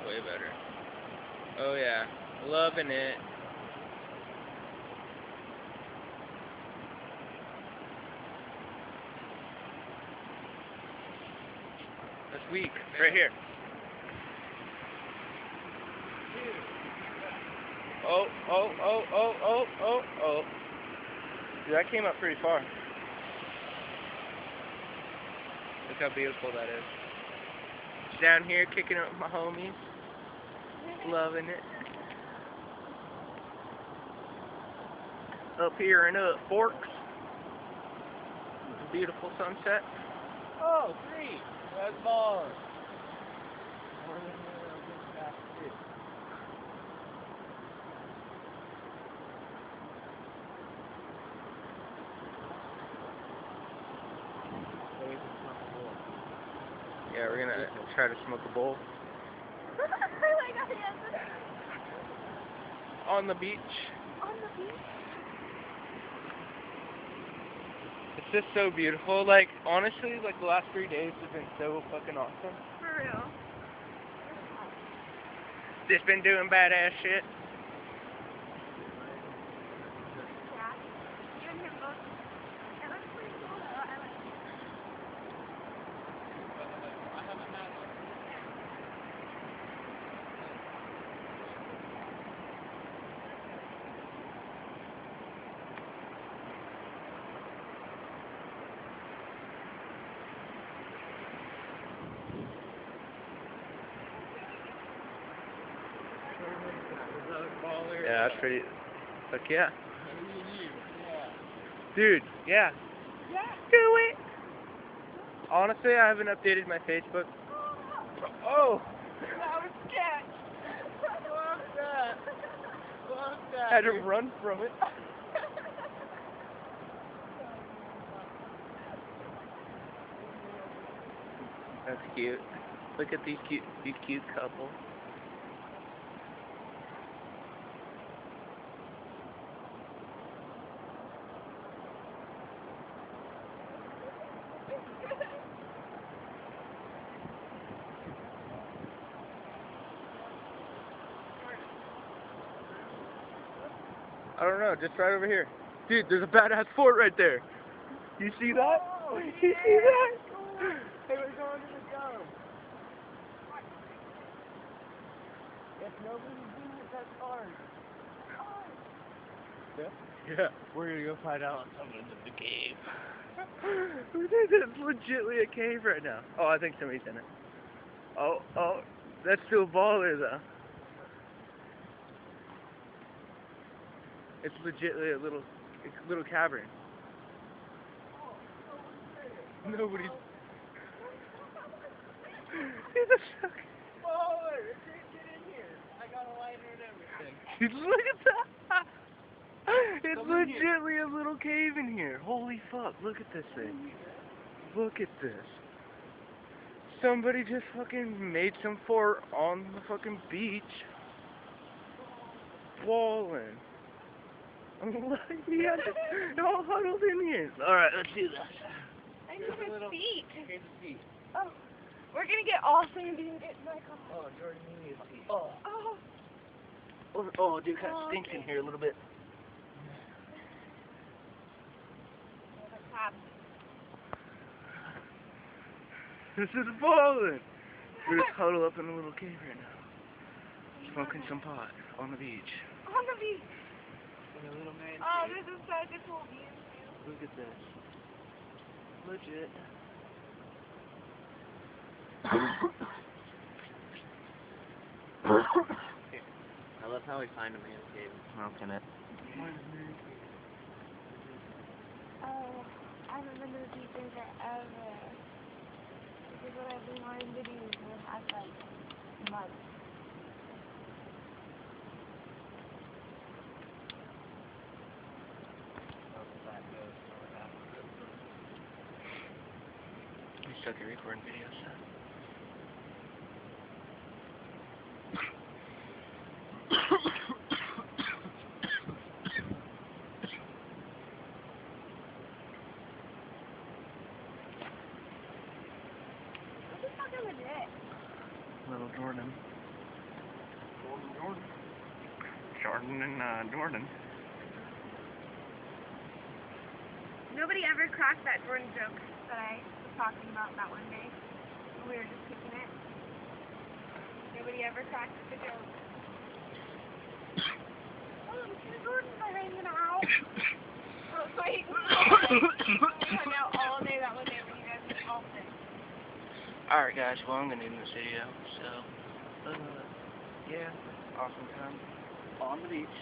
way better. Oh yeah, loving it. That's weak. Right here. Oh, oh, oh, oh, oh, oh, oh. Dude, that came up pretty far. Look how beautiful that is. Down here kicking it with my homies. Loving it. Up here in Forks. Beautiful sunset. Oh, sweet. That's balls. Yeah, we're gonna try to smoke a bowl. Oh my god, yes. On the beach. On the beach? It's just so beautiful. Like, honestly, like the last 3 days have been so fucking awesome. For real. Just been doing badass shit. Yeah. You and him both. It looks pretty cool though. I like it. Yeah, that's pretty. Fuck yeah. Dude, yeah. Yeah. Do it! Honestly, I haven't updated my Facebook. Oh! That was sketch. Fuck that. Fuck that. I had to run from it. That's cute. Look at these cute couple. I don't know, just right over here. Dude, there's a badass fort right there. You see that? Oh, You see that? Hey, we're going to the dome. If nobody's doing it, that's ours. Yeah. We're gonna go find out something in the cave. It's legitly a cave right now. Oh, I think somebody's in it. Oh, that's still baller though. It's legitly a little cavern. Nobody's. It's a suck. Baller! Get in here. I got a lighter and everything. Dude, look at that. It's Come in here. legitly a little cave in here. Holy fuck! Look at this thing. Look at this. Somebody just fucking made some fort on the fucking beach. Ballin'. I'm like, yeah, they're all huddled in here. Alright, let's do this. I need his feet. Here's the feet. Oh. We're gonna get all sandy and get back on. Oh, Jordan, you need his feet. Oh. Oh, dude, kind of stinks in here a little bit. This is ballin'. We're just huddled up in a little cave right now. Smoking some pot on the beach. On the beach. And a little man. Oh, this is such a cool view. Look at this. Legit. I love how we find a man's cave. Smoking it. Oh, I haven't been to the beach in forever. This is what I've been wanting to do for the past, like, month. You stuck your recording videos, son. What the fuck am I doing? Little Jordan. Jordan and Jordan. Nobody ever cracked that Jordan joke that I was talking about that one day. We were just kicking it. Nobody ever cracked the joke. Oh, two Jordans are hanging out. Oh, wait. We hung out all day that one day when you guys were all sick. Alright guys, well I'm gonna end this video, so, yeah, awesome time on the beach.